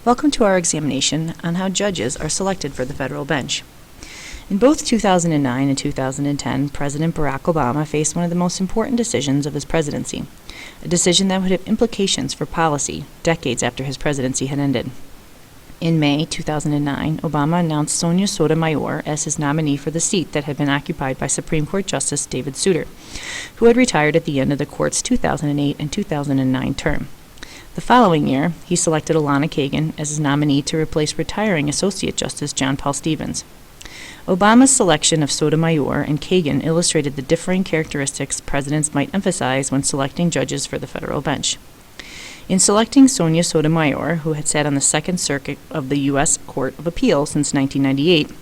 Welcome to our examination on how judges are selected for the federal bench. In both 2009 and 2010, President Barack Obama faced one of the most important decisions of his presidency, a decision that would have implications for policy decades after his presidency had ended. In May 2009, Obama announced Sonia Sotomayor as his nominee for the seat that had been occupied by Supreme Court Justice David Souter, who had retired at the end of the court's 2008 and 2009 term. The following year, he selected Elana Kagan as his nominee to replace retiring Associate Justice John Paul Stevens. Obama's selection of Sotomayor and Kagan illustrated the differing characteristics presidents might emphasize when selecting judges for the federal bench. In selecting Sonia Sotomayor, who had sat on the Second Circuit of the U.S. Court of Appeal since 1998,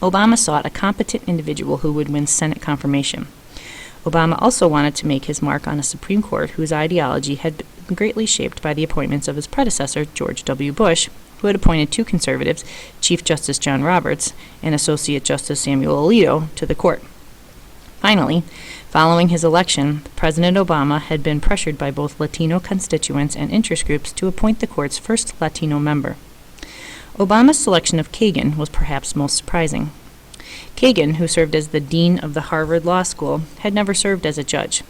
Obama sought a competent individual who would win Senate confirmation. Obama also wanted to make his mark on a Supreme Court whose ideology had been greatly shaped by the appointments of his predecessor, George W. Bush, who had appointed two conservatives, Chief Justice John Roberts and Associate Justice Samuel Alito, to the court. Finally, following his election, President Obama had been pressured by both Latino constituents and interest groups to appoint the court's first Latino member. Obama's selection of Kagan was perhaps most surprising. Kagan, who served as the dean of the Harvard Law School, had never served as a judge.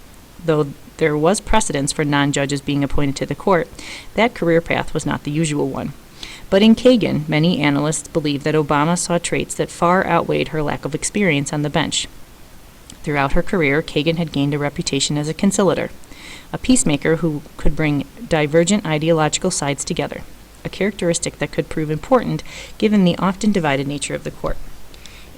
Though there was precedence for non-judges being appointed to the court, that career path was not the usual one. But in Kagan, many analysts believe that Obama saw traits that far outweighed her lack of experience on the bench. Throughout her career, Kagan had gained a reputation as a conciliator, a peacemaker who could bring divergent ideological sides together, a characteristic that could prove important given the often divided nature of the court.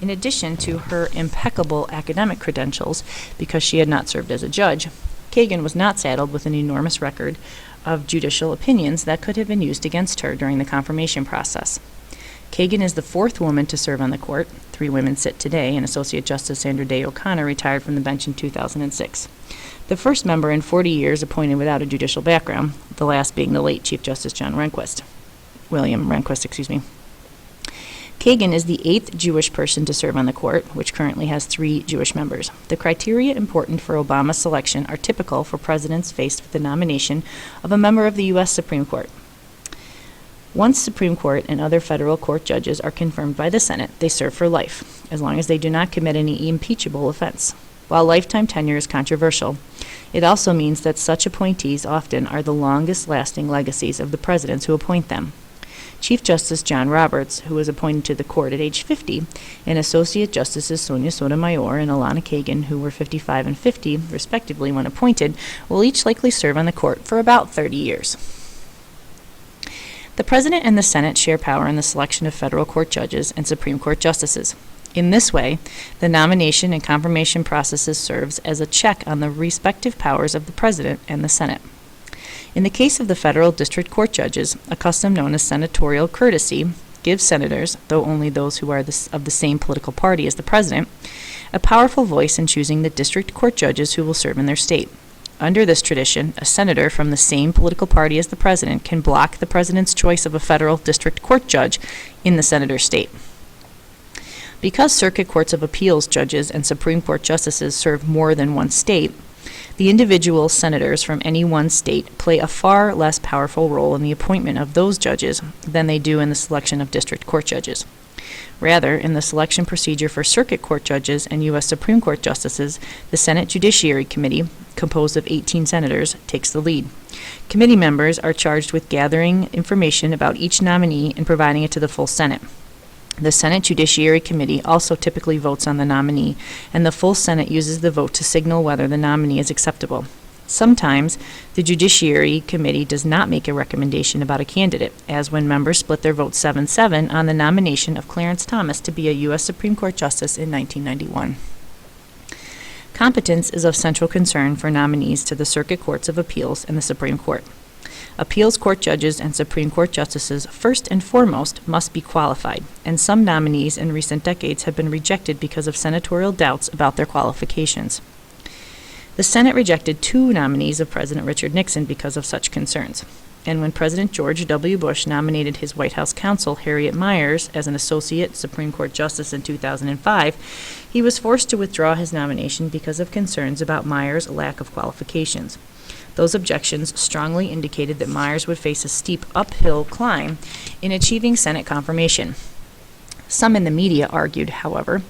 In addition to her impeccable academic credentials, because she had not served as a judge, Kagan was not saddled with an enormous record of judicial opinions that could have been used against her during the confirmation process. Kagan is the fourth woman to serve on the court. 3 women sit today, and Associate Justice Sandra Day O'Connor retired from the bench in 2006. The first member in 40 years appointed without a judicial background, the last being the late Chief Justice William Rehnquist. Kagan is the 8th Jewish person to serve on the court, which currently has 3 Jewish members. The criteria important for Obama's selection are typical for presidents faced with the nomination of a member of the U.S. Supreme Court. Once Supreme Court and other federal court judges are confirmed by the Senate, they serve for life, as long as they do not commit any impeachable offense. While lifetime tenure is controversial, it also means that such appointees often are the longest-lasting legacies of the presidents who appoint them. Chief Justice John Roberts, who was appointed to the court at age 50, and Associate Justices Sonia Sotomayor and Elana Kagan, who were 55 and 50, respectively, when appointed, will each likely serve on the court for about 30 years. The President and the Senate share power in the selection of federal court judges and Supreme Court justices. In this way, the nomination and confirmation processes serves as a check on the respective powers of the President and the Senate. In the case of the federal district court judges, a custom known as senatorial courtesy gives senators, though only those who are of the same political party as the president, a powerful voice in choosing the district court judges who will serve in their state. Under this tradition, a senator from the same political party as the president can block the president's choice of a federal district court judge in the senator's state. Because circuit courts of appeals judges and Supreme Court justices serve more than one state, the individual senators from any one state play a far less powerful role in the appointment of those judges than they do in the selection of district court judges. Rather, in the selection procedure for circuit court judges and U.S. Supreme Court justices, the Senate Judiciary Committee, composed of 18 senators, takes the lead. Committee members are charged with gathering information about each nominee and providing it to the full Senate. The Senate Judiciary Committee also typically votes on the nominee, and the full Senate uses the vote to signal whether the nominee is acceptable. Sometimes, the Judiciary Committee does not make a recommendation about a candidate, as when members split their vote 7-7 on the nomination of Clarence Thomas to be a U.S. Supreme Court Justice in 1991. Competence is of central concern for nominees to the Circuit Courts of Appeals and the Supreme Court. Appeals court judges and Supreme Court justices, first and foremost, must be qualified, and some nominees in recent decades have been rejected because of senatorial doubts about their qualifications. The Senate rejected 2 nominees of President Richard Nixon because of such concerns. And when President George W. Bush nominated his White House counsel, Harriet Miers, as an Associate Supreme Court Justice in 2005, he was forced to withdraw his nomination because of concerns about Miers' lack of qualifications. Those objections strongly indicated that Myers would face a steep uphill climb in achieving Senate confirmation. Some in the media argued, however,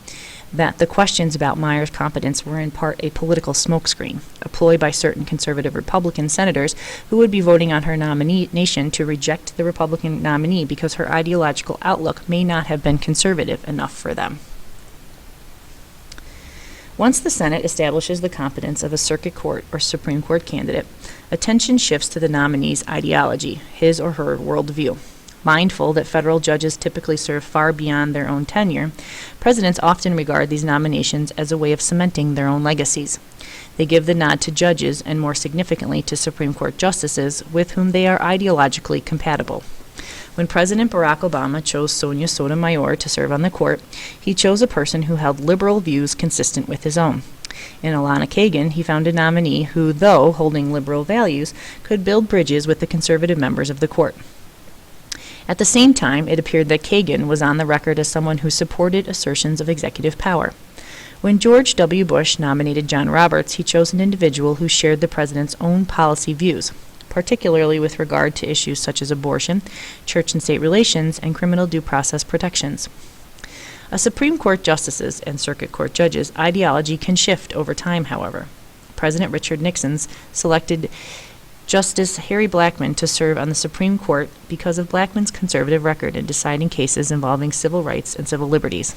that the questions about Myers' competence were in part a political smokescreen, a ploy by certain conservative Republican senators who would be voting on her nomination to reject the Republican nominee because her ideological outlook may not have been conservative enough for them. Once the Senate establishes the competence of a circuit court or Supreme Court candidate, attention shifts to the nominee's ideology, his or her worldview. Mindful that federal judges typically serve far beyond their own tenure, presidents often regard these nominations as a way of cementing their own legacies. They give the nod to judges and, more significantly, to Supreme Court justices with whom they are ideologically compatible. When President Barack Obama chose Sonia Sotomayor to serve on the court, he chose a person who held liberal views consistent with his own. In Elana Kagan, he found a nominee who, though holding liberal values, could build bridges with the conservative members of the court. At the same time, it appeared that Kagan was on the record as someone who supported assertions of executive power. When George W. Bush nominated John Roberts, he chose an individual who shared the president's own policy views, particularly with regard to issues such as abortion, church and state relations, and criminal due process protections. A Supreme Court justice's and circuit court judge's ideology can shift over time, however. President Richard Nixon selected Justice Harry Blackmun to serve on the Supreme Court because of Blackmun's conservative record in deciding cases involving civil rights and civil liberties.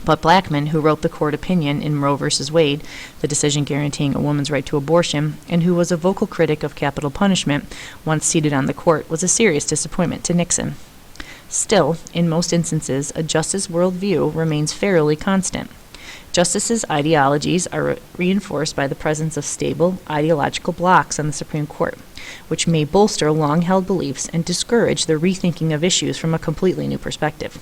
But Blackmun, who wrote the court opinion in Roe v. Wade, the decision guaranteeing a woman's right to abortion, and who was a vocal critic of capital punishment, once seated on the court, was a serious disappointment to Nixon. Still, in most instances, a justice's worldview remains fairly constant. Justices' ideologies are reinforced by the presence of stable ideological blocks on the Supreme Court, which may bolster long-held beliefs and discourage the rethinking of issues from a completely new perspective.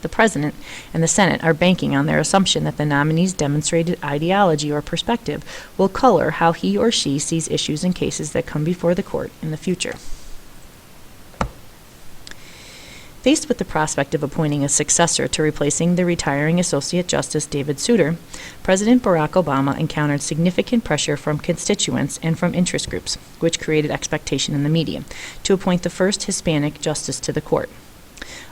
The President and the Senate are banking on their assumption that the nominee's demonstrated ideology or perspective will color how he or she sees issues and cases that come before the court in the future. Faced with the prospect of appointing a successor to replacing the retiring Associate Justice David Souter, President Barack Obama encountered significant pressure from constituents and from interest groups, which created expectation in the media, to appoint the first Hispanic justice to the court.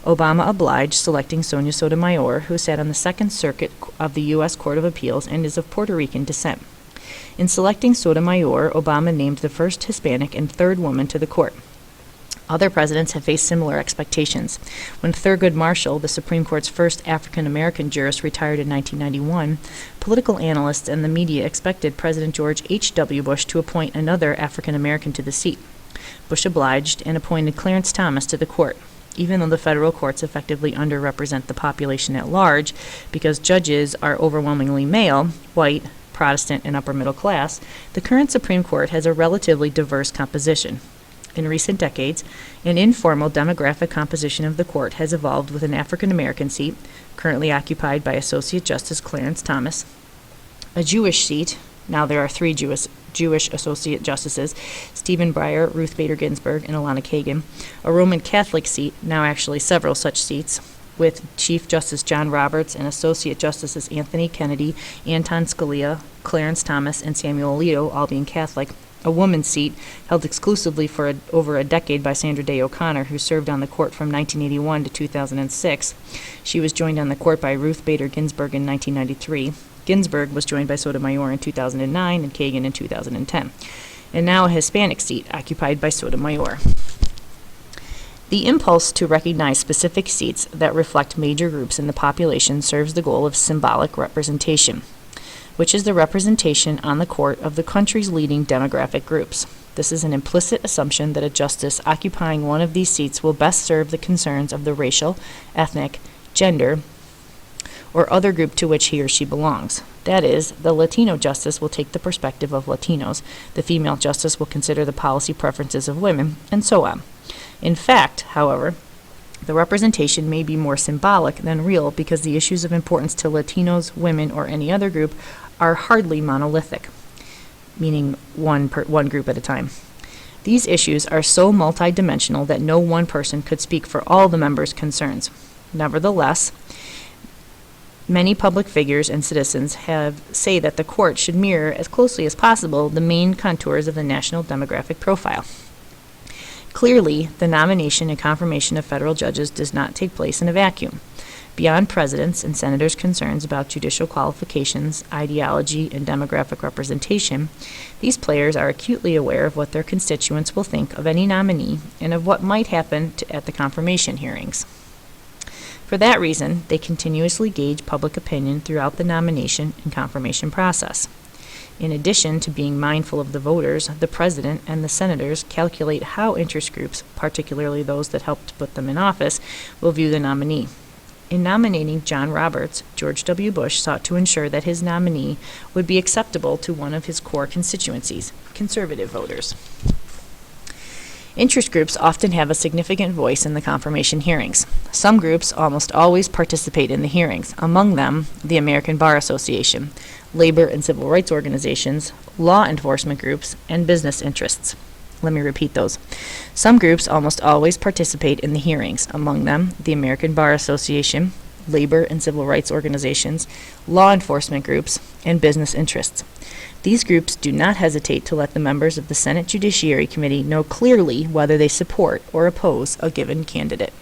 Obama obliged, selecting Sonia Sotomayor, who sat on the Second Circuit of the U.S. Court of Appeals and is of Puerto Rican descent. In selecting Sotomayor, Obama named the first Hispanic and third woman to the court. Other presidents have faced similar expectations. When Thurgood Marshall, the Supreme Court's first African-American jurist, retired in 1991, political analysts and the media expected President George H.W. Bush to appoint another African-American to the seat. Bush obliged and appointed Clarence Thomas to the court. Even though the federal courts effectively underrepresent the population at large, because judges are overwhelmingly male, white, Protestant, and upper middle class, the current Supreme Court has a relatively diverse composition. In recent decades, an informal demographic composition of the court has evolved with an African-American seat, currently occupied by Associate Justice Clarence Thomas, a Jewish seat, now there are 3 Jewish Associate Justices, Stephen Breyer, Ruth Bader Ginsburg, and Elana Kagan, a Roman Catholic seat, now actually several such seats, with Chief Justice John Roberts and Associate Justices Anthony Kennedy, Anton Scalia, Clarence Thomas, and Samuel Alito, all being Catholic, a woman's seat held exclusively for over a decade by Sandra Day O'Connor, who served on the court from 1981 to 2006. She was joined on the court by Ruth Bader Ginsburg in 1993. Ginsburg was joined by Sotomayor in 2009 and Kagan in 2010. And now a Hispanic seat occupied by Sotomayor. The impulse to recognize specific seats that reflect major groups in the population serves the goal of symbolic representation, which is the representation on the court of the country's leading demographic groups. This is an implicit assumption that a justice occupying one of these seats will best serve the concerns of the racial, ethnic, gender, or other group to which he or she belongs. That is, the Latino justice will take the perspective of Latinos, the female justice will consider the policy preferences of women, and so on. In fact, however, the representation may be more symbolic than real because the issues of importance to Latinos, women, or any other group are hardly monolithic, meaning one group at a time. These issues are so multidimensional that no one person could speak for all the members' concerns. Nevertheless, Many public figures and citizens say that the court should mirror as closely as possible the main contours of the national demographic profile. Clearly, the nomination and confirmation of federal judges does not take place in a vacuum. Beyond presidents' and senators' concerns about judicial qualifications, ideology, and demographic representation, these players are acutely aware of what their constituents will think of any nominee and of what might happen at the confirmation hearings. For that reason, they continuously gauge public opinion throughout the nomination and confirmation process. In addition to being mindful of the voters, the president and the senators calculate how interest groups, particularly those that helped put them in office, will view the nominee. In nominating John Roberts, George W. Bush sought to ensure that his nominee would be acceptable to one of his core constituencies, conservative voters. Interest groups often have a significant voice in the confirmation hearings. Some groups almost always participate in the hearings, among them the American Bar Association, labor and civil rights organizations, law enforcement groups, and business interests. Let me repeat those. Some groups almost always participate in the hearings, among them the American Bar Association, labor and civil rights organizations, law enforcement groups, and business interests. These groups do not hesitate to let the members of the Senate Judiciary Committee know clearly whether they support or oppose a given candidate.